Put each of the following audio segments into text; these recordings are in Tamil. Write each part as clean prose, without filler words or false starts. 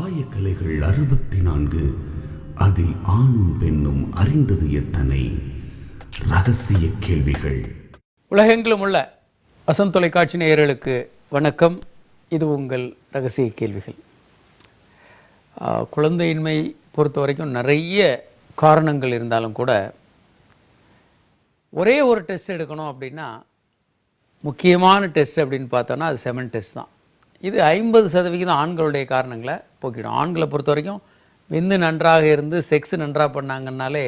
ஆயக்கலைகள் 64 அதில் ஆணும் பெண்ணும் அறிந்தது எத்தனை ரகசிய கேள்விகள். உலகெங்கிலும் உள்ள வசந்த் தொலைக்காட்சி நேயர்களுக்கு வணக்கம். இது உங்கள் ரகசிய கேள்விகள். குழந்தையின்மை பொறுத்த வரைக்கும் நிறைய காரணங்கள் இருந்தாலும் கூட ஒரே ஒரு டெஸ்ட் எடுக்கணும் அப்படின்னா முக்கியமான டெஸ்ட் அப்படின்னு பார்த்தோன்னா அது செமன் டெஸ்ட் தான். இது 50% ஆண்களுடைய காரணங்களை போக்கிடும். ஆண்களை பொறுத்த வரைக்கும் விந்து நன்றாக இருந்து செக்ஸ் நன்றாக பண்ணாங்கன்னாலே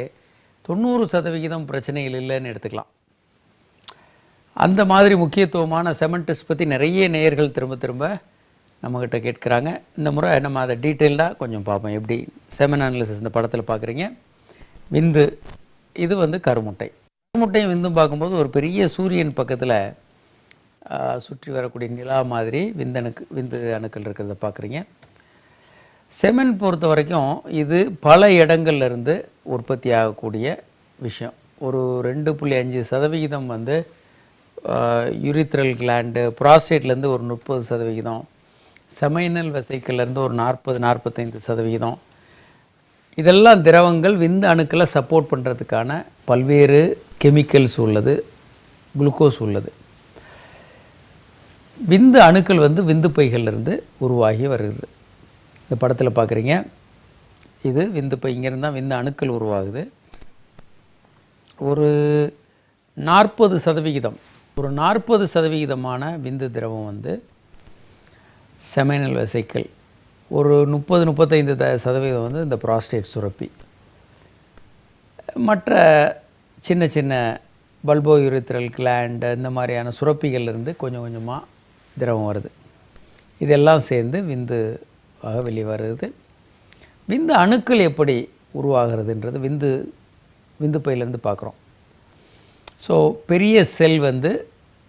90% பிரச்சனைகள் இல்லைன்னு எடுத்துக்கலாம். அந்த மாதிரி முக்கியத்துவமான செமன் டெஸ்ட் பற்றி நிறைய நேயர்கள் திரும்ப நம்மக்கிட்ட கேட்குறாங்க. இந்த முறை நம்ம அதை டீட்டெயில்டாக கொஞ்சம் பார்ப்போம். எப்படி செமன் அனாலிசிஸ் இந்த படத்தில் பார்க்குறீங்க. விந்து இது கருமுட்டை. கருமுட்டையும் விந்தும் பார்க்கும்போது ஒரு பெரிய சூரியன் பக்கத்தில் சுற்றி வரக்கூடிய நிலா மாதிரி விந்து அணுக்கள் இருக்கிறத பார்க்குறீங்க. செமன் பொறுத்த வரைக்கும் இது பல இடங்கள்லேருந்து உற்பத்தி ஆகக்கூடிய விஷயம். ஒரு 2.5% யூரித்ரல் கிளாண்டு, ப்ராஸ்டேட்லேருந்து ஒரு 30%, செமைனல் வெசைக்கிள்லேருந்து ஒரு 40-45%. இதெல்லாம் திரவங்கள் விந்து அணுக்களை சப்போர்ட் பண்ணுறதுக்கான பல்வேறு கெமிக்கல்ஸ் உள்ளது, குளுக்கோஸ் உள்ளது. விந்து அணுக்கள் விந்து பைகள்லேருந்து உருவாகி வருகிறது. இந்த படத்தில் பார்க்குறீங்க. இது விந்து பை. இங்கேருந்து தான் விந்து அணுக்கள் உருவாகுது. ஒரு 40% விந்து திரவம் செமைனல் வெசைக்கிள், ஒரு 30-35% இந்த ப்ராஸ்டேட் சுரப்பி, மற்ற சின்ன சின்ன பல்போ யூரித்ரல் கிளாண்ட் இந்த மாதிரியான சுரப்பிகள்லேருந்து கொஞ்சம் கொஞ்சமாக திரவம் வருது. இதெல்லாம் சேர்ந்து விந்து ஆக வெளியே வருது. விந்து அணுக்கள் எப்படி உருவாகிறதுன்றது விந்து பையிலேருந்து பார்க்குறோம். ஸோ பெரிய செல்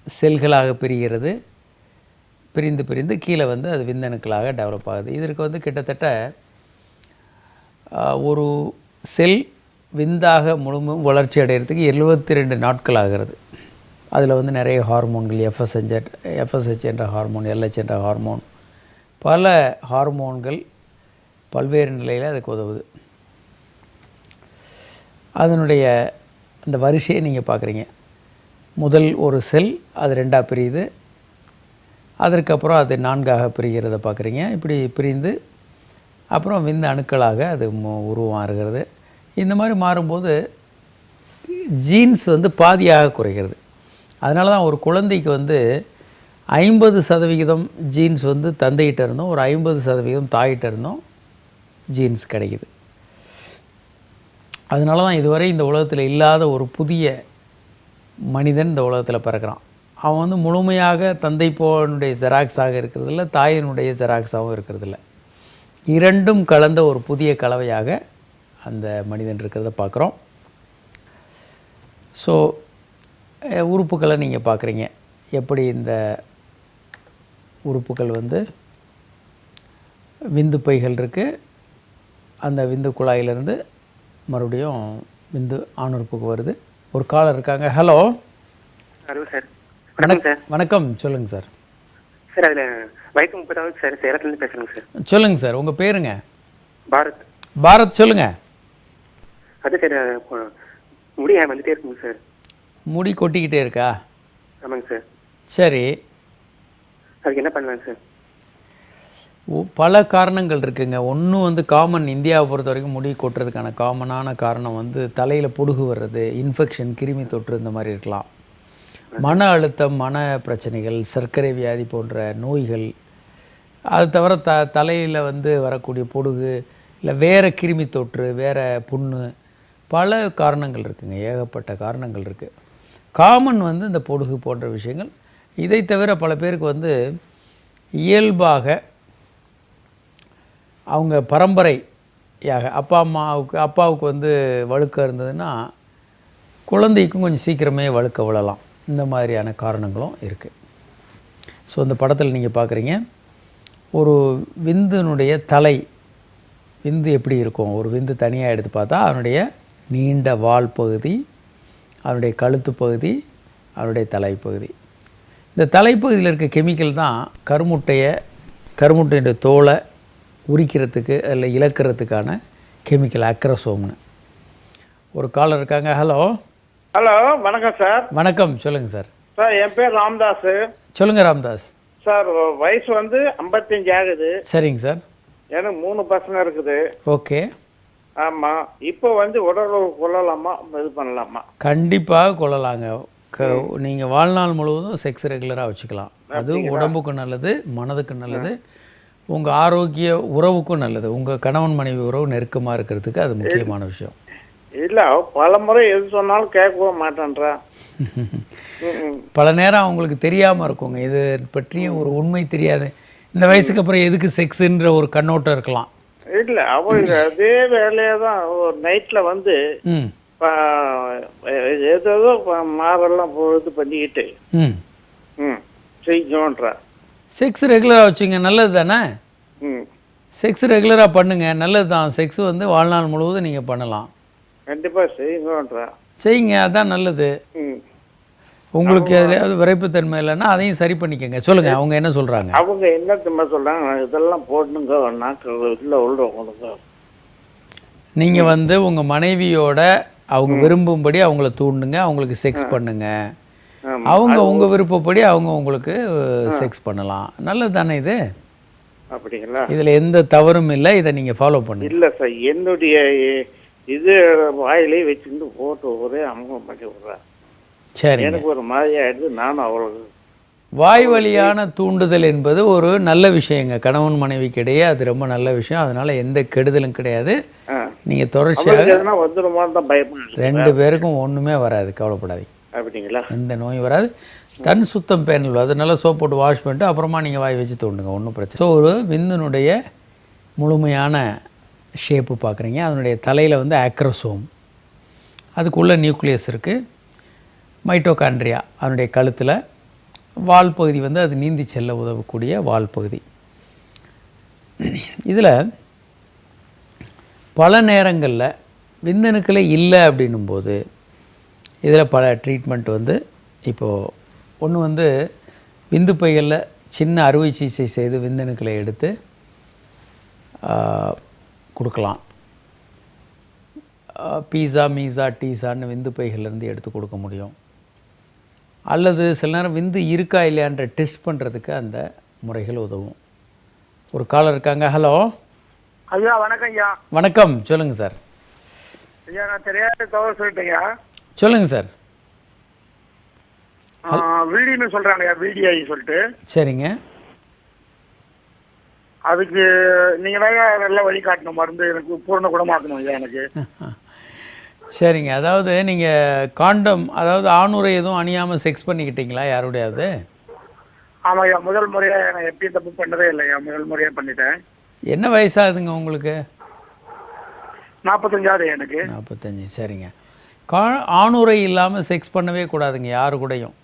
செல்களாக பிரிகிறது. பிரிந்து கீழே அது விந்தணுக்களாக டெவலப் ஆகுது. இதற்கு கிட்டத்தட்ட ஒரு செல் விந்தாக முழுமையும் வளர்ச்சி அடைகிறதுக்கு 72 நாட்கள் ஆகிறது. அதில் நிறைய ஹார்மோன்கள், எஃப்எஸ்ஹெச் என்ற ஹார்மோன், எல்ஹெச் என்ற ஹார்மோன், பல ஹார்மோன்கள் பல்வேறு நிலையில் அதுக்கு உதவுது. அதனுடைய அந்த வரிசையை நீங்கள் பார்க்குறீங்க. முதல் ஒரு செல் அது 2ஆக பிரியுது. அதற்கப்புறம் அது 4ஆக பிரிகிறத பார்க்குறீங்க. இப்படி பிரிந்து அப்புறம் விந்து அணுக்களாக அது உருவாகிறது. இந்த மாதிரி மாறும்போது ஜீன்ஸ் பாதியாக குறைகிறது. அதனால தான் ஒரு குழந்தைக்கு 50% ஜீன்ஸ் தந்தைகிட்ட இருந்தும் ஒரு 50% தாயிட்ட இருந்தும் ஜீன்ஸ் கிடைக்குது. அதனால தான் இதுவரை இந்த உலகத்தில் இல்லாத ஒரு புதிய மனிதன் இந்த உலகத்தில் பிறக்கிறான். அவன் முழுமையாக தந்தை போனுடைய ஜெராக்ஸாக இருக்கிறதில்ல, தாயினுடைய ஜெராக்ஸாகவும் இருக்கிறதில்ல. இரண்டும் கலந்த ஒரு புதிய கலவையாக அந்த மனிதன் இருக்கிறத பார்க்குறோம். ஸோ உறுப்புகளை நீங்கள் பார்க்குறீங்க. எப்படி இந்த உறுப்புகள் விந்து பைகள் இருக்குது. அந்த விந்து குழாயிலிருந்து மறுபடியும் விந்து ஆணுறுப்புக்கு வருது. ஒரு காலர் இருக்காங்க. ஹலோ. Hello sir. வணக்கம். சொல்லுங்கள் சார். சார் அதில் வயசு 30 சார். சேலத்துலேருந்து பேசுகிறேங்க சார். சொல்லுங்கள் சார். உங்கள் பேருங்க? பாரத். சொல்லுங்கள். அது சார் முடி வந்துட்டே இருக்குங்க சார். முடி கொட்டிக்கிட்டே இருக்கா? ஆமாங்க சார். சரி, அதுக்கு என்ன பண்ணலாங்க சார்? பல காரணங்கள் இருக்குங்க. ஒன்று காமன், இந்தியாவை பொறுத்த வரைக்கும் முடி கொட்டுறதுக்கான காமனான காரணம் தலையில் பொடுகு வர்றது, இன்ஃபெக்ஷன், கிருமி தொற்று இந்த மாதிரி இருக்கலாம். மன அழுத்தம், மன பிரச்சனைகள், சர்க்கரை வியாதி போன்ற நோய்கள், அது தவிர தலையில் வரக்கூடிய பொடுகு, இல்லை வேறு கிருமி தொற்று, வேறு புண்ணு, பல காரணங்கள் இருக்குங்க. ஏகப்பட்ட காரணங்கள் இருக்குது. காமன் இந்த பொடுகு போன்ற விஷயங்கள். இதை தவிர பல பேருக்கு இயல்பாக அவங்க பரம்பரையாக அப்பாவுக்கு வழுக்க இருந்ததுன்னா குழந்தைக்கும் கொஞ்சம் சீக்கிரமே வழுக்க விழலாம். இந்த மாதிரியான காரணங்களும் இருக்குது. ஸோ இந்த படத்தில் நீங்கள் பார்க்குறீங்க. ஒரு விந்துனுடைய தலை, விந்து எப்படி இருக்கும், ஒரு விந்து தனியாக எடுத்து பார்த்தா அதனுடைய நீண்ட வால் பகுதி, அதனுடைய கழுத்து பகுதி, அதனுடைய தலைப்பகுதி. இந்த தலைப்பகுதியில் இருக்க கெமிக்கல் தான் கருமுட்டையுடைய தோலை உரிக்கிறதுக்கு இல்லை இழக்கிறதுக்கான கெமிக்கல் அக்ரசோம்னு. ஒரு காலர் இருக்காங்க. ஹலோ. ஹலோ, வணக்கம் சார். வணக்கம், சொல்லுங்கள் சார். சார், என் பேர் ராம்தாஸ். சொல்லுங்கள் ராம்தாஸ். சார், வயசு வந்து 55 ஆகுது. சரிங்க சார். எனக்கு 3 பசங்க இருக்குது. ஓகே. ஆமாம். இப்போ வந்து உடலுறவு கொள்ளலாமா, இது பண்ணலாமா? கண்டிப்பாக கொள்ளலாங்க. நீங்கள் வாழ்நாள் முழுவதும் செக்ஸ் ரெகுலராக வச்சுக்கலாம். அது உடம்புக்கு நல்லது, மனதுக்கு நல்லது, உங்கள் ஆரோக்கிய உறவுக்கும் நல்லது. உங்கள் கணவன் மனைவி உறவு நெருக்கமாக இருக்கிறதுக்கு அது முக்கியமான விஷயம். இல்லை, பல முறை எது சொன்னாலும் கேட்கவே மாட்டேன்றா. பல நேரம் அவங்களுக்கு தெரியாமல் இருக்குங்க, இது பற்றிய ஒரு உண்மை தெரியாது. இந்த வயசுக்கு அப்புறம் எதுக்கு செக்ஸுன்ற ஒரு கண்ணோட்டம் இருக்கலாம். இல்லை, அவங்க அதே வேலையை தான் நைட்டில் வந்து ஏதோ மாவெல்லாம் இது பண்ணிக்கிட்டு செய்யணுன்றா. செக்ஸ் ரெகுலராக வச்சுங்க, நல்லது தானே. செக்ஸ் ரெகுலராக பண்ணுங்க, நல்லது தான். செக்ஸ் வந்து வாழ்நாள் முழுவதும் நீங்கள் பண்ணலாம். கண்டிப்பாக செய்யணுன்றா. செய்யுங்க, அதான் நல்லது. உங்களுக்கு எதுலையாவது விரைப்புத்தன்மை இல்லைன்னா அதையும் சரி பண்ணிக்கங்க. சொல்லுங்க, அவங்க என்ன சொல்றாங்க? அவங்க என்ன திரும்ப சொல்றாங்க, இதெல்லாம் போடணுங்க நாட்கள் இல்லை உள்ளவங்களுக்கு. நீங்க வந்து உங்க மனைவியோட அவங்க விரும்பும்படி அவங்கள தூண்டுங்க, அவங்களுக்கு செக்ஸ் பண்ணுங்க. அவங்க உங்க விருப்பப்படி அவங்க உங்களுக்கு செக்ஸ் பண்ணலாம். நல்லது தானே இது? அப்படிங்களா? இதுல எந்த தவறும் இல்லை. இதை நீங்க ஃபாலோ பண்ணுங்க. இல்லை சார், என்னுடைய இது வாயிலே வச்சுட்டு போட்டு ஒரே அமுகம் பண்ணி விடுறேன். சரி, எனக்கு ஒரு மாதிரி ஆயிடுது. நானும் அவளுக்கு வாய் வழியான தூண்டுதல் என்பது ஒரு நல்ல விஷயங்க. கணவன் மனைவிக்கு இடையே அது ரொம்ப நல்ல விஷயம். அதனால எந்த கெடுதலும் கிடையாது. நீங்க தொடர்ச்சியாக வந்துடுமான்னு பயப்படுங்க. 2 பேருக்கும் ஒண்ணுமே வராது, கவலைப்படாதீங்க. அப்படிங்களா? எந்த நோயும் வராது. தன் சுத்தம் பேனல், அது நல்லா சோப் போட்டு வாஷ் பண்ணிட்டு அப்புறமா நீங்கள் வாய் வச்சு தோண்டுங்க, ஒன்றும் பிரச்சனை. ஸோ ஒரு விந்தினுடைய முழுமையான ஷேப்பு பார்க்குறீங்க. அதனுடைய தலையில் வந்து ஆக்ரோசோம், அதுக்குள்ளே நியூக்ளியஸ் இருக்குது. மைட்டோகாண்ட்ரியா அதனுடைய கழுத்தில், வால் பகுதி வந்து அது நீந்தி செல்ல உதவக்கூடிய வால் பகுதி. இதில் பல நேரங்களில் விந்தணுக்களே இல்லை அப்படின்னும்போது இதில் பல ட்ரீட்மெண்ட் வந்து இப்போது ஒன்று வந்து விந்து பைகளில் சின்ன அறுவை சிகிச்சை செய்து விந்தணுக்களை எடுத்து கொடுக்கலாம். பீஸா, மீஸா, டீஸான்னு விந்து பைகள்லேருந்து எடுத்து கொடுக்க முடியும். அல்லது சில நேரம் விந்து இருக்கா இல்லையான்ற டெஸ்ட் பண்ணுறதுக்கு அந்த முறைகள் உதவும். ஒரு காலர் இருக்காங்க. ஹலோ. ஐயா, வணக்கம் ஐயா. வணக்கம், சொல்லுங்கள் சார். ஐயா, நான் தெரியாத தவறு சொல்லிட்டேங்க. சொல்லுங்கள் சார். வீடின்னு சொல்கிறாங்க, வீடிஐ சொல்லிட்டு. சரிங்க. அதுக்கு நீங்கள் தான் நல்ல வழி காட்டணும், மருந்து எனக்கு பூர்ண குணமாக்கணும் ஐயா எனக்கு. சரிங்க. அதாவது நீங்கள் காண்டம், அதாவது ஆணுரை எதுவும் அணியாமல் செக்ஸ் பண்ணிக்கிட்டீங்களா யாருடையாவது? ஆமாம் ஐயா, முதல் முறையாக நான் எப்பயும் தப்பு பண்ணதே இல்லையா, முதல் முறையாக பண்ணிட்டேன். என்ன வயசாகுதுங்க உங்களுக்கு? 45 எனக்கு. 45. சரிங்க. ஆணுரை இல்லாமல் செக்ஸ் பண்ணவே கூடாதுங்க யாரு கூடயும்.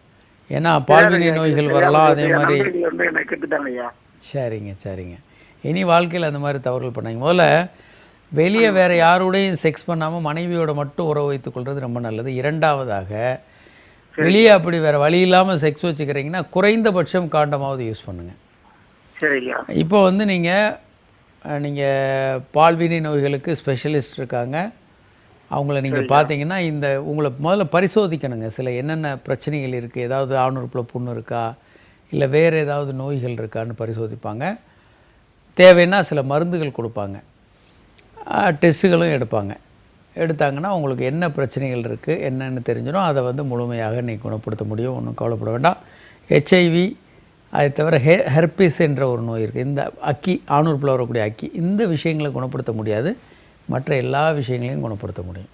ஏன்னா பால்வினை நோய்கள் வரலாம். அதே மாதிரி சரிங்க சரிங்க. இனி வாழ்க்கையில் அந்த மாதிரி தவறுகள் பண்ணாங்க. முதல்ல வெளியே வேறு யாரோடையும் செக்ஸ் பண்ணாமல் மனைவியோட மட்டும் உறவு வைத்துக்கொள்வது ரொம்ப நல்லது. இரண்டாவதாக வெளியே அப்படி வேறு வழி இல்லாமல் செக்ஸ் வச்சுக்கிறீங்கன்னா குறைந்தபட்சம் காண்டமாவது யூஸ் பண்ணுங்கள். இப்போ வந்து நீங்கள் பால்வினை நோய்களுக்கு ஸ்பெஷலிஸ்ட் இருக்காங்க. அவங்கள நீங்கள் பார்த்தீங்கன்னா இந்த உங்களை முதல்ல பரிசோதிக்கணுங்க. சில என்னென்ன பிரச்சனைகள் இருக்குது, ஏதாவது ஆணுறுப்பில் புண்ணு இருக்கா, இல்லை வேறு ஏதாவது நோய்கள் இருக்கான்னு பரிசோதிப்பாங்க. தேவைன்னா சில மருந்துகள் கொடுப்பாங்க, டெஸ்ட்டுகளும் எடுப்பாங்க. எடுத்தாங்கன்னா உங்களுக்கு என்ன பிரச்சனைகள் இருக்குது என்னென்னு தெரிஞ்சிடும். அதை வந்து முழுமையாக நீங்கள் குணப்படுத்த முடியும். ஒன்றும் கவலைப்பட வேண்டாம். ஹெச்ஐவி, அதை தவிர ஹெர்பிஸ் என்ற ஒரு நோய் இருக்குது. இந்த அக்கி, ஆணுறுப்பில் வரக்கூடிய அக்கி, இந்த விஷயங்களை குணப்படுத்த முடியாது. மற்ற எல்லா விஷயங்களையும் குணப்படுத்த முடியும்.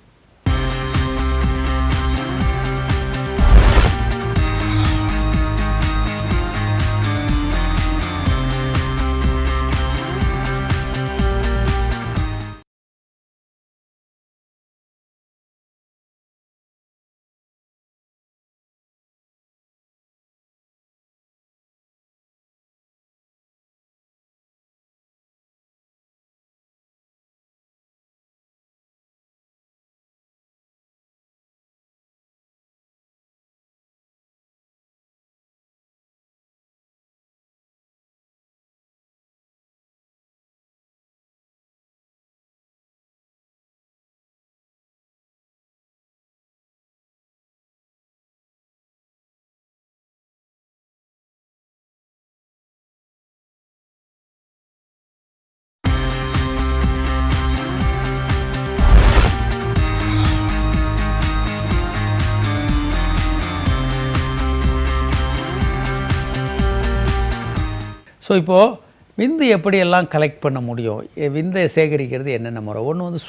ஸோ இப்போது விந்து எப்படியெல்லாம் கலெக்ட் பண்ண முடியும், விந்தை சேகரிக்கிறது என்னென்ன முறை? ஒன்று வந்து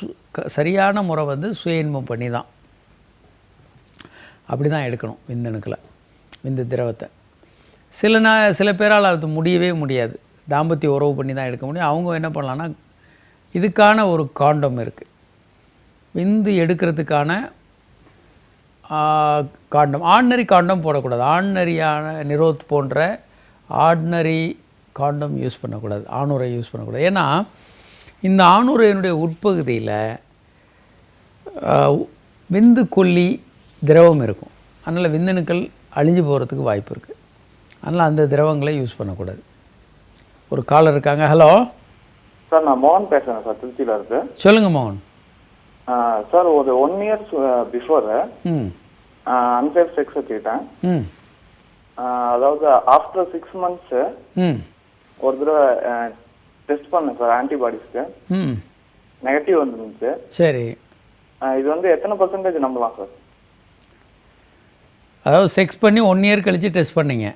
சரியான முறை வந்து சுய இன்பம் பண்ணி தான், அப்படி தான் எடுக்கணும் விந்தணுக்களை, விந்து திரவத்தை. சில பேரால் அது முடியவே முடியாது, தாம்பத்திய உறவு பண்ணி தான் எடுக்க முடியும். அவங்க என்ன பண்ணலான்னா, இதுக்கான ஒரு காண்டம் இருக்குது, விந்து எடுக்கிறதுக்கான காண்டம். ஆர்டினரி காண்டம் போடக்கூடாது, ஆர்டினரியான நிரோத் போன்ற ஆர்டினரி காண்டம் யூஸ் பண்ணக்கூடாது, ஆணுரை யூஸ் பண்ணக்கூடாது. ஏன்னா இந்த ஆணுரையினுடைய உட்பகுதியில் விந்து கொல்லி திரவம் இருக்கும், அதனால் விந்தணுக்கள் அழிஞ்சு போகிறதுக்கு வாய்ப்பு இருக்குது. அதனால் அந்த திரவங்களை யூஸ் பண்ணக்கூடாது. ஒரு காலர் இருக்காங்க. ஹலோ சார், நான் மோகன் பேசுகிறேன் சார், திருச்சியில் இருக்கு. சொல்லுங்கள் மோகன். சார், ஒரு 1 year பிஃபோர் அன்சேஃப் செக்ஸ் வச்சுக்கிட்டேன். அதாவது ஆஃப்டர் 6 months ஒரு தடவை டெஸ்ட் பண்ணேன் சார், ஆன்டிபாடிஸ்க்கு நெகட்டிவ் வந்துருந்துச்சு. சரி, இது வந்து எத்தனை % நம்பலாம் சார்? அதாவது செக்ஸ் பண்ணி 1 year கழித்து டெஸ்ட் பண்ணீங்க.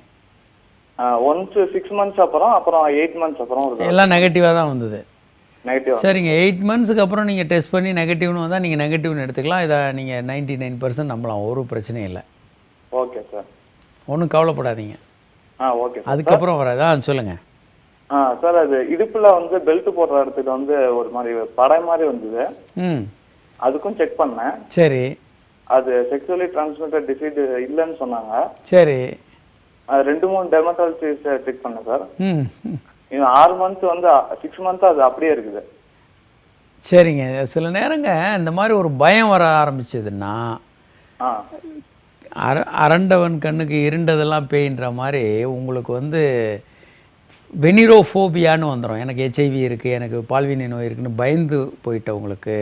ஒன்ஸ் 6 months அப்புறம் 8 months அப்புறம் எல்லாம் நெகட்டிவாக தான் வந்தது. நெகட்டிவ். சரிங்க, 8 monthsக்கு அப்புறம் நீங்கள் டெஸ்ட் பண்ணி நெகட்டிவ்னு வந்தால் நீங்கள் நெகட்டிவ்னு எடுத்துக்கலாம். இதை நீங்கள் 99% நம்பலாம், ஒரு பிரச்சனையும் இல்லை. ஓகே சார், ஒன்றும் கவலைப்படாதீங்க. ஓகே. அதுக்கப்புறம் வராதா? சொல்லுங்கள். சார், அது இடுப்புல வந்து பெல்ட் போடுற இடத்துக்கு வந்து ஒரு மாதிரி படை மாதிரி வந்தது. அதுக்கும் செக் பண்ணேன். சரி, அது செக்ஷுவலி டிரான்ஸ்மிட்டட் டிசீஸ் இல்லைன்னு சொன்னாங்க. சரி, 2-3 டெர்மட்டாலஜிஸ்ட் செக் பண்ணேன் சார். 6 months வந்து 6 months அது அப்படியே இருக்குது. சரிங்க. சில நேரங்க இந்த மாதிரி ஒரு பயம் வர ஆரம்பிச்சதுன்னா, அரண்டவன் கண்ணுக்கு இருண்டதெல்லாம் பேயின்ற மாதிரி உங்களுக்கு வந்து வெனிரோஃபோபியான்னு வந்துடும். எனக்கு HIV இருக்குது, எனக்கு பால்வினை நோய் இருக்குன்னு பயந்து போயிட்டவங்களுக்கு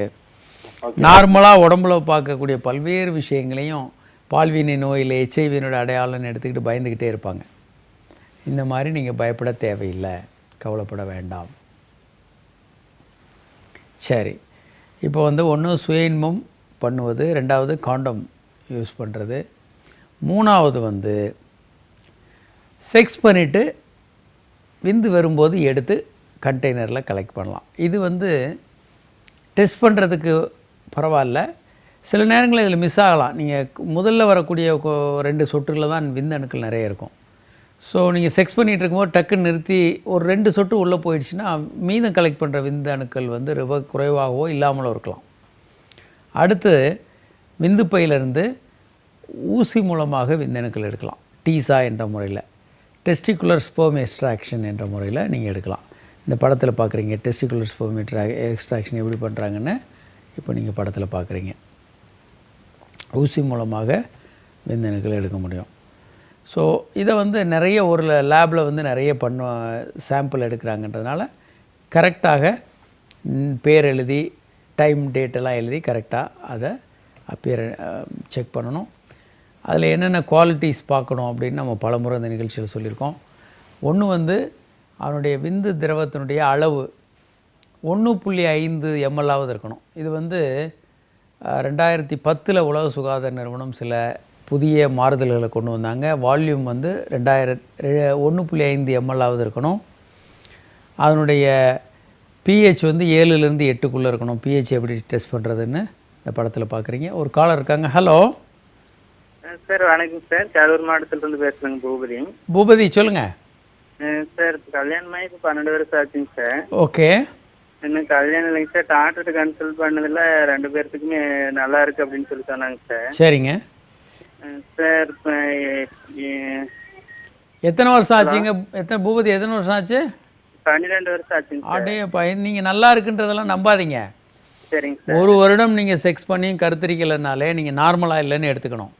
நார்மலாக உடம்புல பார்க்கக்கூடிய பல்வேறு விஷயங்களையும் பால்வினை நோயில் HIV அடையாளம்னு எடுத்துக்கிட்டு பயந்துக்கிட்டே இருப்பாங்க. இந்த மாதிரி நீங்கள் பயப்பட தேவையில்லை, கவலைப்பட வேண்டாம். சரி, இப்போ வந்து ஒன்று சுய இன்பம் பண்ணுவது, 2வது காண்டம் யூஸ் பண்ணுறது, 3வது வந்து செக்ஸ் பண்ணிவிட்டு விந்து வரும்போது எடுத்து கண்டெய்னரில் கலெக்ட் பண்ணலாம். இது வந்து டெஸ்ட் பண்ணுறதுக்கு பரவாயில்ல. சில நேரங்களில் இதில் மிஸ் ஆகலாம். நீங்கள் முதல்ல வரக்கூடிய 2 சொட்டுகளில் தான் விந்தணுக்கள் நிறைய இருக்கும். ஸோ நீங்கள் செக்ஸ் பண்ணிகிட்டு இருக்கும்போது டக்குன்னு நிறுத்தி ஒரு 2 சொட்டு உள்ளே போயிடுச்சுன்னா மீதம் கலெக்ட் பண்ணுற விந்தணுக்கள் வந்து ரொம்ப குறைவாகவோ இல்லாமலோ இருக்கலாம். அடுத்து விந்து பையிலிருந்து ஊசி மூலமாக விந்தணுக்கள் எடுக்கலாம், டீசா என்ற முறையில், டெஸ்டிகுலர் ஸ்பெர்ம் எக்ஸ்ட்ராக்ஷன் என்ற முறையில் நீங்கள் எடுக்கலாம். இந்த படத்தில் பார்க்குறீங்க டெஸ்டிகுலர் ஸ்பெர்ம் எக்ஸ்ட்ராக்ஷன் எப்படி பண்ணுறாங்கன்னு இப்போ நீங்கள் படத்தில் பார்க்குறீங்க. ஊசி மூலமாக விந்தணுக்கள் எடுக்க முடியும். ஸோ இதை வந்து நிறைய ஒரு லேபில் வந்து நிறைய சாம்பிள் எடுக்கிறாங்கன்றதுனால கரெக்டாக பேர் எழுதி டைம் டேட்டெல்லாம் எழுதி கரெக்டாக அதை செக் பண்ணணும். அதில் என்னென்ன குவாலிட்டிஸ் பார்க்கணும் அப்படின்னு நம்ம பலமுறை இந்த நிகழ்ச்சியில் சொல்லியிருக்கோம். ஒன்று வந்து அவனுடைய விந்து திரவத்தினுடைய அளவு 1.5 ml இருக்கணும். இது வந்து 2010 உலக சுகாதார நிறுவனம் சில புதிய மாறுதல்களை கொண்டு வந்தாங்க. வால்யூம் வந்து 1.5 ml இருக்கணும். அதனுடைய pH வந்து 7லேருந்து 8க்குள்ளே இருக்கணும். pH எப்படி டெஸ்ட் பண்ணுறதுன்னு இந்த படத்தில் பார்க்குறீங்க. ஒரு காலர் இருக்காங்க. ஹலோ சார், வணக்கம் சார். கடலூர் மாவட்டத்திலிருந்து பேசுகிறேங்க, பூபதி. பூபதி சொல்லுங்கள் சார். கல்யாணமாகி இப்போ 12 வருஷம் ஆச்சுங்க சார். ஓகே. இன்னும் கல்யாணம் இல்லைங்க சார். டாக்டர்கிட்ட கன்சல்ட் பண்ணதில் 2 பேர்த்துக்குமே நல்லா இருக்குது அப்படின்னு சொல்லி சொன்னாங்க சார். சரிங்க சார். இப்போ எத்தனை வருஷம் ஆச்சுங்க? பூபதி எத்தனை வருஷம் ஆச்சு? 12 வருஷம் ஆச்சுங்க சார். அடையப்பா, நீங்கள் நல்லா இருக்குன்றதெல்லாம் நம்பாதீங்க. சரிங்க சார். 1 வருடம் நீங்கள் செக்ஸ் பண்ணி கருத்தரிக்கலைனாலே நீங்கள் நார்மலாக இல்லைன்னு எடுத்துக்கணும்.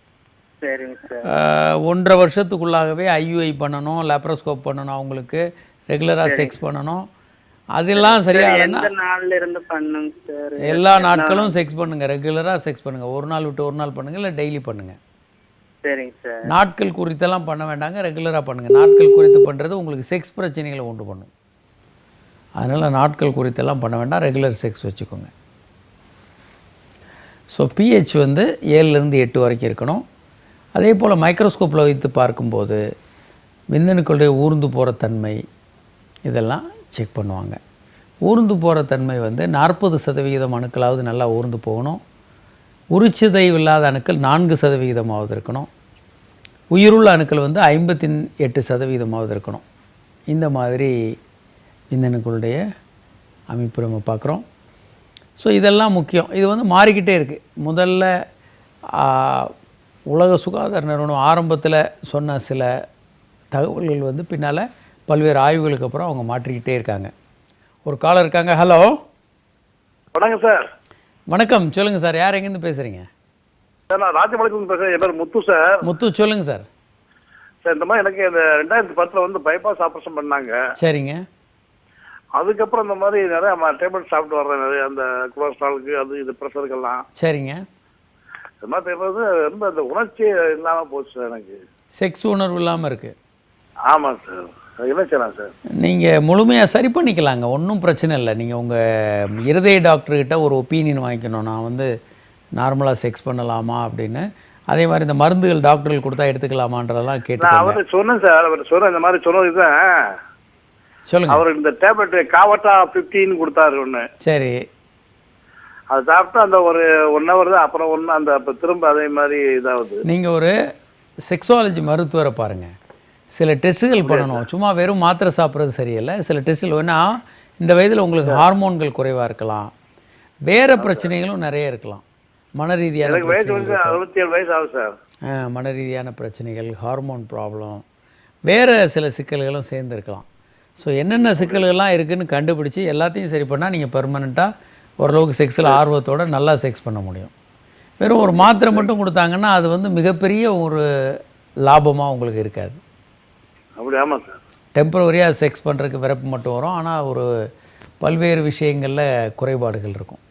சரிங்க சார். 1.5 வருஷத்துக்குள்ளாகவே IUI பண்ணணும், லேப்ரோஸ்கோப் பண்ணணும், அவங்களுக்கு ரெகுலராக செக்ஸ் பண்ணணும். அதெல்லாம் சரியாகலன்னா நாளில் இருந்து பண்ணுங்க சார். எல்லா நாட்களும் செக்ஸ் பண்ணுங்கள், ரெகுலராக செக்ஸ் பண்ணுங்கள். ஒரு நாள் விட்டு ஒரு நாள் பண்ணுங்கள், இல்லை டெய்லி பண்ணுங்கள். சரிங்க சார். நாட்கள் குறித்தெல்லாம் பண்ண வேண்டாங்க, ரெகுலராக பண்ணுங்கள். நாட்கள் குறித்து பண்ணுறது உங்களுக்கு செக்ஸ் பிரச்சனைகளை உண்டு பண்ணும். அதனால் நாட்கள் குறித்தெல்லாம் பண்ண வேண்டாம், ரெகுலர் செக்ஸ் வச்சுக்கோங்க. ஸோ pH வந்து 7லேருந்து 8 வரைக்கும் இருக்கணும். அதே போல் மைக்ரோஸ்கோப்பில் வைத்து பார்க்கும்போது விந்தணுக்களுடைய ஊர்ந்து போகிற தன்மை, இதெல்லாம் செக் பண்ணுவாங்க. ஊர்ந்து போகிற தன்மை வந்து 40% அணுக்களாவது நல்லா ஊர்ந்து போகணும். உரிச்சிதைவு இல்லாத அணுக்கள் 4% இருக்கணும். உயிருள்ள அணுக்கள் வந்து 58% இருக்கணும். இந்த மாதிரி விந்தணுக்களுடைய அமைப்பு நம்ம பார்க்குறோம். ஸோ இதெல்லாம் முக்கியம். இது வந்து மாறிக்கிட்டே இருக்குது. முதல்ல உலக சுகாதார நிறுவனம் ஆரம்பத்தில் சொன்ன சில தகவல்கள் வந்து பின்னால் பல்வேறு ஆய்வுகளுக்கு அப்புறம் அவங்க மாற்றிக்கிட்டே இருக்காங்க. ஒரு காலர் இருக்காங்க. ஹலோ, வணக்கம் சார். வணக்கம், சொல்லுங்கள் சார். யார் எங்கேருந்து பேசுகிறீங்க? சார் நான் ராஜபாளையத்துலேருந்து பேசுகிறேன். என் பேர் முத்து சார். முத்து, சொல்லுங்கள் சார். சார் இந்த மாதிரி எனக்கு இந்த 2010 வந்து பைபாஸ் ஆப்ரேஷன் பண்ணாங்க. சரிங்க. அதுக்கப்புறம் இந்த மாதிரி நிறைய டேப்லெட் சாப்பிட்டு வர்றேன், நிறைய அந்த கொலஸ்ட்ராலுக்கு அது இது ப்ரெஷருக்கெல்லாம். சரிங்க. இது மாதிரி தெரியாது, ரொம்ப அந்த உணர்ச்சி இல்லாமல் போச்சு சார் எனக்கு. செக்ஸ் உணர்வு இல்லாமல் இருக்குது. ஆமாம் சார். அது என்ன செய்யலாம் சார்? நீங்கள் முழுமையாக சரி பண்ணிக்கலாங்க, ஒன்றும் பிரச்சனை இல்லை. நீங்கள் உங்கள் இருதய டாக்டர்கிட்ட ஒரு ஒப்பீனியன் வாங்கிக்கணும், நான் வந்து நார்மலாக செக்ஸ் பண்ணலாமா அப்படின்னு. அதே மாதிரி இந்த மருந்துகள் டாக்டர்கள் கொடுத்தா எடுத்துக்கலாமான்றதெல்லாம் கேட்டு நான் அவர்கிட்ட சொன்னேன் சார். அவர் சொன்னேன் இந்த மாதிரி சொன்னது தான். சொல்லுங்கள். அவர் இந்த டேப்லெட் காவட்டா 15 கொடுத்தாரு ஒன்று. சரி. அது சாப்பிட்டு அந்த ஒரு 1 hour தான், அப்புறம் ஒன்று அந்த அப்போ திரும்ப அதே மாதிரி இதாகுது. நீங்கள் ஒரு செக்ஸாலஜி மருத்துவரை பாருங்கள். சில டெஸ்ட்டுகள் பண்ணணும். சும்மா வெறும் மாத்திரை சாப்பிட்றது சரியில்லை. சில டெஸ்ட்டுகள் வேணால் இந்த வயதில் உங்களுக்கு ஹார்மோன்கள் குறைவாக இருக்கலாம், வேறு பிரச்சனைகளும் நிறைய இருக்கலாம். மன ரீதியான வயசு வந்து 67 வயசு ஆகுது சார். மன ரீதியான பிரச்சனைகள், ஹார்மோன் ப்ராப்ளம், வேறு சில சிக்கல்களும் சேர்ந்துருக்கலாம். ஸோ என்னென்ன சிக்கல்கள்லாம் இருக்குதுன்னு கண்டுபிடிச்சி எல்லாத்தையும் சரி பண்ணால் நீங்கள் பெர்மனெண்ட்டாக ஓரளவுக்கு செக்ஸில் ஆர்வத்தோடு நல்லா செக்ஸ் பண்ண முடியும். வெறும் ஒரு மாத்திரை மட்டும் கொடுத்தாங்கன்னா அது வந்து மிகப்பெரிய ஒரு லாபமாக உங்களுக்கு இருக்காது. அப்படி? ஆமாம் சார். டெம்பரவரியாக செக்ஸ் பண்ணுறதுக்கு விருப்பம் மட்டும் வரும், ஆனால் ஒரு பல்வேறு விஷயங்களில் குறைபாடுகள் இருக்கும்.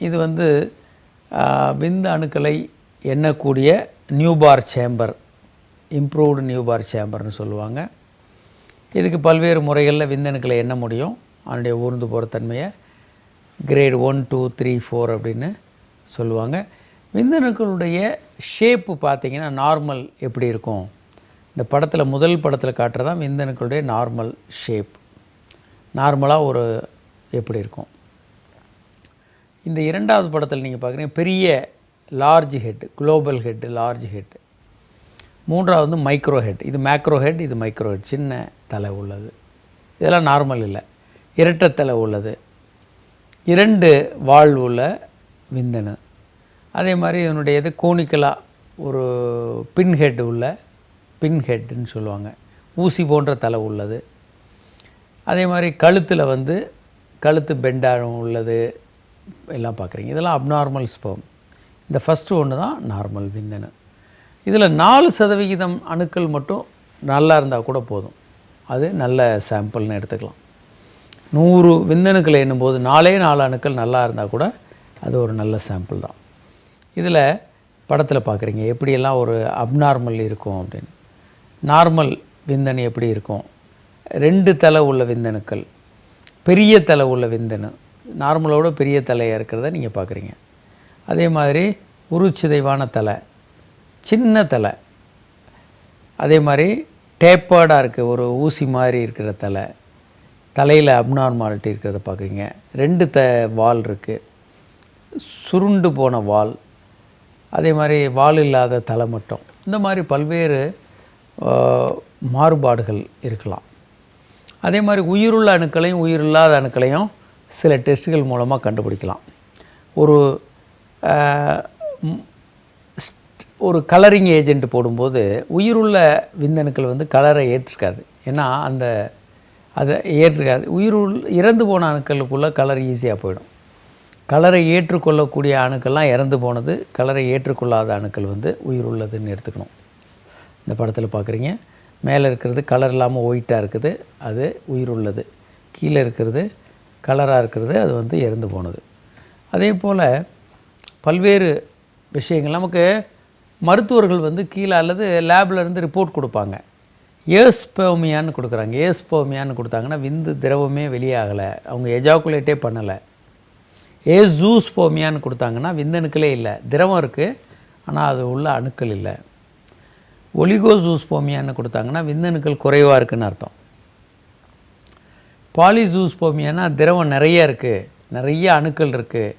இது வந்து விந்து அணுக்களை எண்ணக்கூடிய நியூபார் சேம்பர், இம்ப்ரூவ்டு நியூபார் சேம்பர்னு சொல்லுவாங்க. இதுக்கு பல்வேறு முறைகளில் விந்தணுக்களை எண்ண முடியும். அதனுடைய ஊர்ந்து போகிற தன்மையை கிரேட் 1, 2, 3, 4 அப்படின்னு சொல்லுவாங்க. விந்தணுக்களுடைய ஷேப்பு பார்த்திங்கன்னா நார்மல் எப்படி இருக்கும், இந்த படத்தில் முதல் படத்தில் காட்டுறதான் விந்தணுக்களுடைய நார்மல் ஷேப். நார்மலாக ஒரு எப்படி இருக்கும். இந்த இரண்டாவது படத்தில் நீங்கள் பார்க்குறீங்க பெரிய large head, global head, large head. மூன்றாவது வந்து மைக்ரோ ஹெட். இது மேக்ரோ ஹெட், இது மைக்ரோ ஹெட், சின்ன தலை உள்ளது. இதெல்லாம் நார்மல் இல்லை. இரட்டை தலை உள்ளது, 2 வால் உள்ள விந்தணு. அதே மாதிரி இதனுடைய இது கோனிக்கலாக ஒரு பின் ஹெட் உள்ள, பின் ஹெட்டுன்னு சொல்லுவாங்க, ஊசி போன்ற தலை உள்ளது. அதே மாதிரி கழுத்தில் வந்து கழுத்து பெண்டாகும் உள்ளது எல்லாம் பார்க்குறீங்க. இதெல்லாம் அப்நார்மல் ஸ்பெர்ம். இந்த ஃபஸ்ட்டு ஒன்று தான் நார்மல் விந்தணு. இதில் 4% அணுக்கள் மட்டும் நல்லா இருந்தால் கூட போதும், அது நல்ல சாம்பிள்னு எடுத்துக்கலாம். 100 விந்தணுக்களை எண்ணும்போது 4 அணுக்கள் நல்லா இருந்தால் கூட அது ஒரு நல்ல சாம்பிள் தான். இதில் படத்தில் பார்க்குறீங்க எப்படியெல்லாம் ஒரு அப்நார்மல் இருக்கும் அப்படின்னு. நார்மல் விந்தணு எப்படி இருக்கும், 2 தலை உள்ள விந்தணுக்கள், பெரிய தலை உள்ள விந்தணு, நார்மலோட பெரிய தலையாக இருக்கிறத நீங்கள் பார்க்குறீங்க. அதே மாதிரி உருச்சிதைவான தலை, சின்ன தலை, அதே மாதிரி டேப்பர்டாக இருக்குது, ஒரு ஊசி மாதிரி இருக்கிற தலை, தலையில் அப்நார்மாலிட்டி இருக்கிறத பார்க்குறீங்க. 2 வால் இருக்குது, சுருண்டு போன வால், அதே மாதிரி வால் இல்லாத தலைமட்டம், இந்த மாதிரி பல்வேறு மாறுபாடுகள் இருக்கலாம். அதே மாதிரி உயிருள்ள அணுக்களையும் உயிரில்லாத அணுக்களையும் சில டெஸ்ட்டுகள் மூலமாக கண்டுபிடிக்கலாம். ஒரு கலரிங் ஏஜென்ட் போடும்போது உயிருள்ள விந்தணுக்கள் வந்து கலரை ஏற்றுக்காது. ஏன்னா அதை ஏற்றுக்காது. இறந்து போன அணுக்களுக்குள்ளே கலர் ஈஸியாக போயிடும். கலரை ஏற்றுக்கொள்ளக்கூடிய அணுக்கள்லாம் இறந்து போனது, கலரை ஏற்றுக்கொள்ளாத அணுக்கள் வந்து உயிர் உள்ளதுன்னு எடுத்துக்கணும். இந்த படத்தில் பார்க்குறீங்க, மேலே இருக்கிறது கலர் இல்லாமல் ஒயிட்டாக இருக்குது, அது உயிர் உள்ளது. கீழே இருக்கிறது கலராக இருக்கிறது, அது வந்து இறந்து போனது. அதே போல் பல்வேறு விஷயங்கள் நமக்கு மருத்துவர்கள் வந்து கீழே அல்லது லேபில் இருந்து ரிப்போர்ட் கொடுப்பாங்க. ஏஸ்போமியான்னு கொடுக்குறாங்க. ஏஸ்போமியான்னு கொடுத்தாங்கன்னா விந்து திரவமே வெளியாகலை, அவங்க எஜாக்குலேட்டே பண்ணலை. ஏசூஸ்போமியான்னு கொடுத்தாங்கன்னா விந்தணுக்களே இல்லை, திரவம் இருக்குது ஆனால் அது உள்ள அணுக்கள் இல்லை. ஒலிகோசூஸ்போமியான்னு கொடுத்தாங்கன்னா விந்தணுக்கள் குறைவாக இருக்குதுன்னு அர்த்தம். பாலிசூஸ்போமியானா திரவம் நிறைய இருக்குது, நிறைய அணுக்கள் இருக்குது,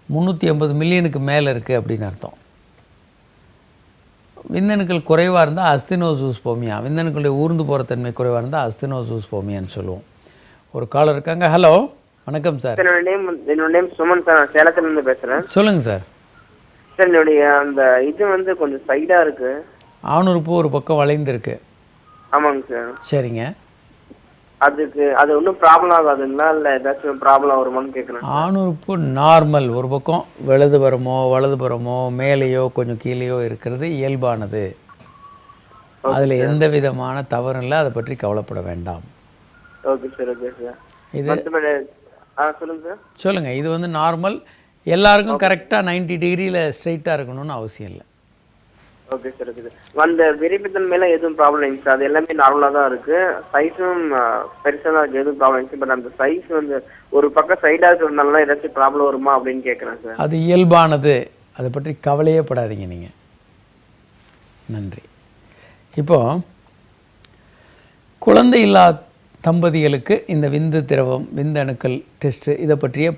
380 மில்லியனுக்கு மேலே இருக்குது அப்படின்னு அர்த்தம். விந்தணுக்கள் குறைவாக இருந்தால் அஸ்தினோசூஸ்போமியா, விந்தணுக்களுடைய ஊர்ந்து போகிற தன்மை குறைவாக இருந்தால் அஸ்தினோசூஸ்போமியான்னு சொல்லுவோம். ஒரு காலர் இருக்காங்க. ஹலோ, வணக்கம் சார். என்னோட நேம் சுமன் சார், நான் சேலத்துலேருந்து பேசுகிறேன். சொல்லுங்கள் சார். சார் என்னுடைய அந்த இது வந்து கொஞ்சம் சைடாக இருக்குது. ஆணுறுப்பு ஒரு பக்கம் வளைந்துருக்கு. ஆமாங்க சார். சரிங்க. அது ஒன்றும் ப்ராப்ளம் ஆகாதுங்களா, இல்லை ஏதாச்சும் ப்ராப்ளம் வருமானு கேட்குறேன். ஆணுறுப்பு நார்மல், ஒரு பக்கம் வலதுபுறமோ மேலேயோ கொஞ்சம் கீழேயோ இருக்கிறது இயல்பானது. அதில் எந்த விதமான தவறும் இல்லை, அதை பற்றி கவலைப்பட வேண்டாம். Okay sir. Okay sir. இது சொல்லுங்கள் சார். சொல்லுங்கள். இது வந்து நார்மல், எல்லாருக்கும் கரெக்டாக 90 டிகிரியில் ஸ்ட்ரைட்டாக இருக்கணும்னு அவசியம் இல்லை. Okay sir. Okay sir. அந்த விரிப்புத்தன் மேலே எதுவும் ப்ராப்ளம் இல்லைங்க சார், அது எல்லாமே நார்மலாக தான் இருக்குது. சைஸும் பெருசாக தான் இருக்குது, எதுவும் ப்ராப்ளம் இல்லை. பட் அந்த சைஸ் வந்து ஒரு பக்கம் சைடாக இருக்கிறதுனால ஏதாச்சும் ப்ராப்ளம் வருமா அப்படின்னு கேட்குறேன் சார். அது இயல்பானது, அதை பற்றி கவலையே படாதீங்க நீங்கள். நன்றி. இப்போது குழந்தை இல்லா தம்பதிகளுக்கு இந்த விந்து திரவம், விந்து அணுக்கள் டெஸ்ட்டு, இதை பற்றிய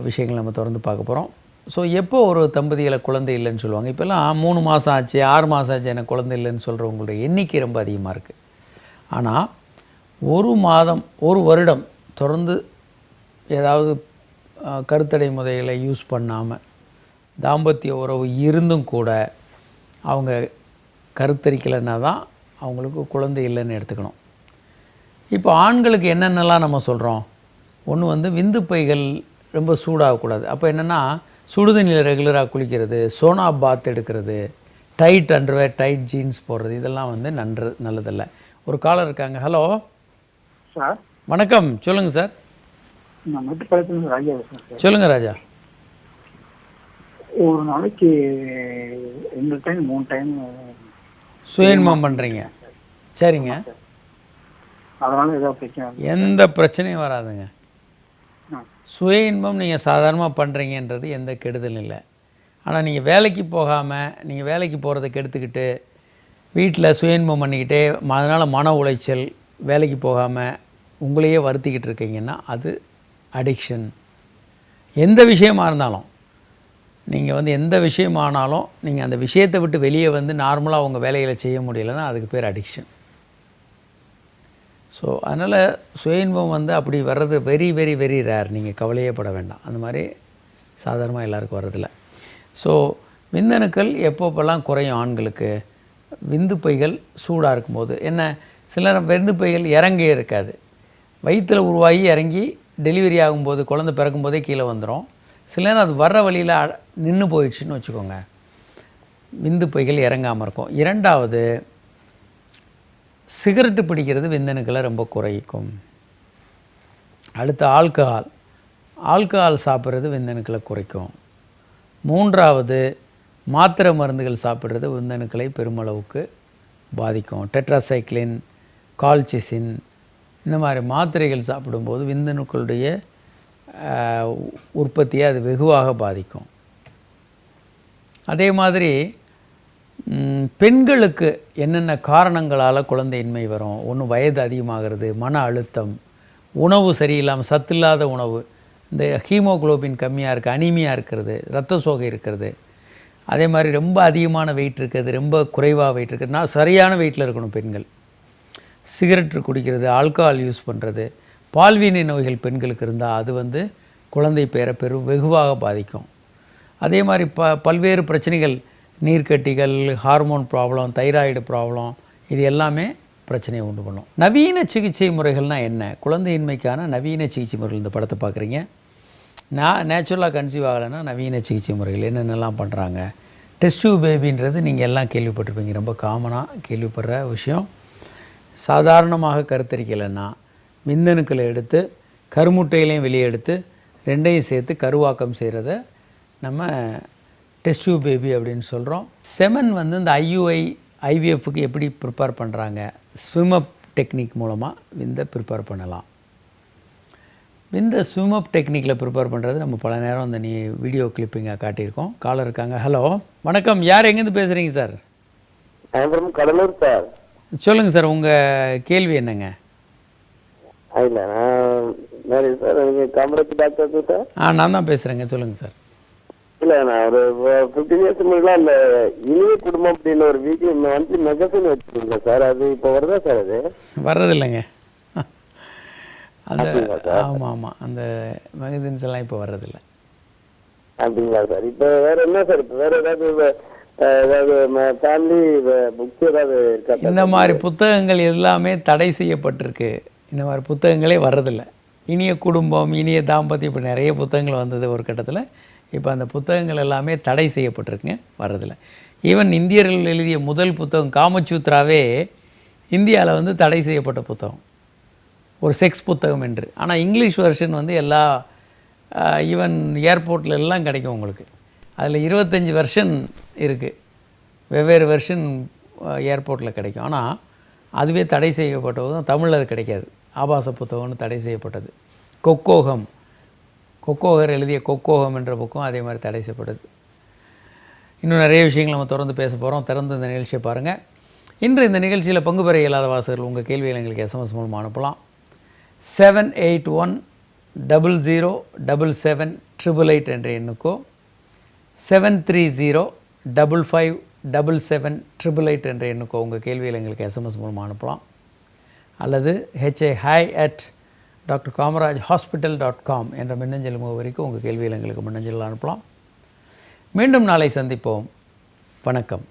விஷயங்கள் நம்ம தொடர்ந்து பார்க்க போகிறோம். ஸோ எப்போ ஒரு தம்பதிகளை குழந்தை இல்லைன்னு சொல்லுவாங்க? இப்போல்லாம் 3 மாதம் ஆச்சு, 6 மாதம் ஆச்சு எனக்கு குழந்தை இல்லைன்னு சொல்கிறவங்களுடைய எண்ணிக்கை ரொம்ப அதிகமாக இருக்குது. ஆனால் 1 மாதம் 1 வருடம் தொடர்ந்து ஏதாவது கருத்தடை முறைகளை யூஸ் பண்ணாமல் தாம்பத்திய உறவு இருந்தும் கூட அவங்க கருத்தரிக்கலைன்னா தான் அவங்களுக்கு குழந்தை இல்லைன்னு எடுத்துக்கணும். இப்போ ஆண்களுக்கு என்னென்னலாம் நம்ம சொல்கிறோம்? ஒன்று வந்து விந்து பைகள் ரொம்ப சூடாகக்கூடாது. அப்போ என்னென்னா சுடுதண்ணியில் ரெகுலராக குளிக்கிறது, சோனா பாத் எடுக்கிறது, டைட் அண்டர்வேர், டைட் ஜீன்ஸ் போடுறது, இதெல்லாம் வந்து நல்லதில்லை. ஒரு காலர் இருக்காங்க. Hello sir. வணக்கம். சொல்லுங்கள் சார். நான் மேட்டுப்பாளையத்துலேருந்து ராஜா பேசுகிறேன் சார். சொல்லுங்கள் ராஜா. ஒரு நாளைக்கு 2 டைம் 3 டைம் சுயன்மம் பண்ணுறீங்க. சரிங்க. அதனால் ஏதாவது பிரச்சனை? எந்த பிரச்சனையும் வராதுங்க. சுய இன்பம் நீங்கள் சாதாரணமாக பண்ணுறீங்கன்றது எந்த கெடுதலும் இல்லை. ஆனால் நீங்கள் வேலைக்கு போகாமல், நீங்கள் வேலைக்கு போகிறத கெடுத்துக்கிட்டு வீட்டில் சுய இன்பம் பண்ணிக்கிட்டே அதனால் மன உளைச்சல், வேலைக்கு போகாமல் உங்களையே வருத்திக்கிட்டு இருக்கீங்கன்னா அது அடிக்ஷன். எந்த விஷயமாக இருந்தாலும், நீங்கள் வந்து எந்த விஷயமானாலும் நீங்கள் அந்த விஷயத்தை விட்டு வெளியே வந்து நார்மலாக உங்கள் வேலைகளை செய்ய முடியலைன்னா அதுக்கு பேர் அடிக்ஷன். ஸோ அதனால் சுய இன்பம் வந்து அப்படி வர்றது வெரி வெரி வெரி ரேர். நீங்கள் கவலையே பட வேண்டாம், அந்த மாதிரி சாதாரணமாக எல்லாருக்கும் வர்றதில்ல. ஸோ விந்தணுக்கள் எப்போப்பெல்லாம் குறையும் ஆண்களுக்கு? விந்து பைகள் சூடாக இருக்கும்போது. என்ன, சில விந்து பைகள் இறங்கே இருக்காது, வயிற்றில் உருவாகி இறங்கி டெலிவரி ஆகும்போது குழந்தை பிறக்கும்போதே கீழே வந்துடும். சில நேரம் அது வர்ற வழியில் நின்று போயிடுச்சுன்னு வச்சுக்கோங்க, விந்து பைகள் இறங்காமல் இருக்கும். 2வது, சிகரெட்டு பிடிக்கிறது விந்தணுக்களை ரொம்ப குறைக்கும். அடுத்து ஆல்கஹால் சாப்பிட்றது விந்தணுக்களை குறைக்கும். 3வது, மாத்திரை மருந்துகள் சாப்பிட்றது விந்தணுக்களை பெருமளவுக்கு பாதிக்கும். டெட்ராசைக்ளின், கால்சிசின், இந்த மாதிரி மாத்திரைகள் சாப்பிடும்போது விந்தணுக்களுடைய உற்பத்தியை அது வெகுவாக பாதிக்கும். அதே மாதிரி பெண்களுக்கு என்னென்ன காரணங்களால் குழந்தையின்மை வரும்? ஒன்று வயது அதிகமாகிறது, மன அழுத்தம், உணவு சரியில்லாமல் சத்தில்லாத உணவு, இந்த ஹீமோகுளோபின் கம்மியாக இருக்குது, அனீமியா இருக்கிறது, இரத்த சோகை இருக்கிறது. அதே மாதிரி ரொம்ப அதிகமான வெயிட் இருக்குது, ரொம்ப குறைவாக வெயிட் இருக்குது. நான் சரியான வெயிட்டில் இருக்கணும் பெண்கள். சிகரெட் குடிக்கிறது, ஆல்கஹால் யூஸ் பண்ணுறது, பால்வினை நோய்கள் பெண்களுக்கு இருந்தால் அது வந்து குழந்தை பேரை வெகுவாக பாதிக்கும். அதே மாதிரி பல்வேறு பிரச்சனைகள், நீர்க்கட்டிகள், ஹார்மோன் ப்ராப்ளம், தைராய்டு ப்ராப்ளம், இது எல்லாமே பிரச்சனையை உண்டு பண்ணும். நவீன சிகிச்சை முறைகள்னால் என்ன? குழந்தையின்மைக்கான நவீன சிகிச்சை முறைகள். இந்த படத்தை பார்க்குறீங்க. நேச்சுரலாக கன்சீவ் ஆகலைன்னா நவீன சிகிச்சை முறைகள் என்னென்னலாம் பண்ணுறாங்க. டெஸ்ட் டியூப் பேபின்றது நீங்கள் எல்லாம் கேள்விப்பட்டிருப்பீங்க, ரொம்ப காமனாக கேள்விப்படுற விஷயம். சாதாரணமாக கருத்தரிக்கலைன்னா விந்தணுக்களை எடுத்து கருமுட்டையிலையும் வெளியே எடுத்து ரெண்டையும் சேர்த்து கருவாக்கம் செய்கிறத நம்ம டெஸ்ட் டியூப் பேபி அப்படின்னு சொல்கிறோம். செமன் வந்து இந்த IUI IVFக்கு எப்படி ப்ரிப்பேர் பண்ணுறாங்க? ஸ்விம் அப் டெக்னிக் மூலமாக விந்தை ப்ரிப்பேர் பண்ணலாம். விந்தை ஸ்விம் அப் டெக்னிக்கில் ப்ரிப்பேர் பண்ணுறது நம்ம பல நேரம் அந்த வீடியோ கிளிப்பிங்காக காட்டியிருக்கோம். காலர் இருக்காங்க. ஹலோ, வணக்கம். யார் எங்கேருந்து பேசுகிறீங்க சார்? கடலூர் சார். சொல்லுங்கள் சார், உங்கள் கேள்வி என்னங்க? இல்லை சார், நீங்கள் காமராஜ் டாக்டர் சார்? நான் தான் பேசுகிறேங்க, சொல்லுங்கள் சார். இல்லை, நான் ஒரு 15 இயர்ஸ் முன்னாடி அந்த இனிய குடும்பம் அப்படின்னு ஒரு வீடியோ வந்து மெகசின் வச்சுருந்தேன் சார். அது இப்போ வருதா சார்? அது வர்றதில்லைங்க. அந்த ஆமாம், அந்த மேகசின்ஸ் எல்லாம் இப்போ வர்றதில்லை. அப்படிங்களா சார்? இப்போ வேற என்ன சார்? இப்போ வேற ஏதாவது ஃபேமிலி புக்ஸ் ஏதாவது இருக்கா? இந்த மாதிரி புத்தகங்கள் எல்லாமே தடை செய்யப்பட்டிருக்கு. இந்த மாதிரி புத்தகங்களே வர்றதில்லை. இனிய குடும்பம், இனிய தாம்பத்தியம், இப்போ நிறைய புத்தகங்கள் வந்தது ஒரு கட்டத்தில். இப்போ அந்த புத்தகங்கள் எல்லாமே தடை செய்யப்பட்டிருக்குங்க, வர்றதில்லை. ஈவன் இந்தியர்கள் எழுதிய முதல் புத்தகம் காமசூத்ராவே இந்தியாவில் வந்து தடை செய்யப்பட்ட புத்தகம், ஒரு செக்ஸ் புத்தகம் என்று. ஆனால் இங்கிலீஷ் வெர்ஷன் வந்து எல்லா ஈவன் ஏர்போர்ட்டில் எல்லாம் கிடைக்கும் உங்களுக்கு. அதில் 25 வெர்ஷன் இருக்குது, வெவ்வேறு வெர்ஷன் ஏர்போர்ட்டில் கிடைக்கும். ஆனால் அதுவே தடை செய்யப்பட்ட புத்தகம் தமிழில் அது கிடைக்காது. ஆபாச புத்தகம்னு தடை செய்யப்பட்டது. கொக்கோகர் எழுதிய கொக்கோகம் என்ற புக்கும் அதே மாதிரி தடை செய்யப்பட்டது. இன்னும் நிறைய விஷயங்கள் நம்ம தொடர்ந்து பேச போகிறோம். திறந்து இந்த நிகழ்ச்சியை பாருங்கள். இன்று இந்த நிகழ்ச்சியில் பங்கு பெற இயலாத வாசகர்கள் உங்கள் கேள்வியில் எங்களுக்கு SMS மூலமாக அனுப்பலாம். 7810077788 என்ற எண்ணுக்கோ 7305557788 என்ற எண்ணுக்கோ உங்கள் கேள்வியில் எங்களுக்கு SMS மூலமாக அனுப்பலாம். அல்லது hi@drkamarajhospital.com என்ற மின்னஞ்சல் முகவரிக்கு உங்கள் கேள்வியில் எங்களுக்கு மின்னஞ்சல் அனுப்பலாம். மீண்டும் நாளை சந்திப்போம். வணக்கம்.